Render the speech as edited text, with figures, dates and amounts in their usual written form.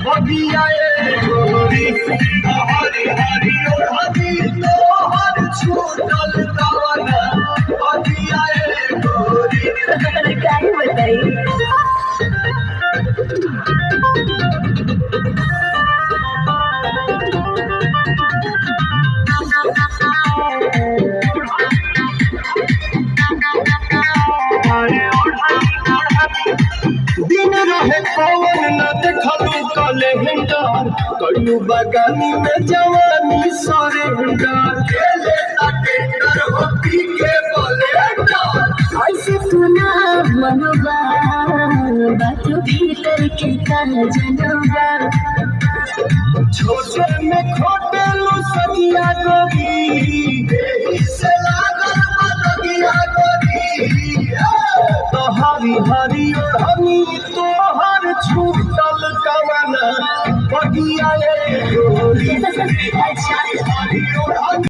बगियाए गोरी हरी हरी हरी तोहर छूटल कवना बगियाए गोरी क्या ही बताइए। दिन रहे पवन न देखलू कैलेंडर कलू बगानी में जवानी सरेंडर खेले ना टेंडर हो पी के ब्लेंडर ऐसे तू ना मनोबा बात भीतर के का जनोबा छोटे में खोटेलू सगिया गोरी देही से लागल बगिया गोरी तो हरी हरी हनी तोहर छूटल कवना बगिया गोरी अच्छा हरी हरी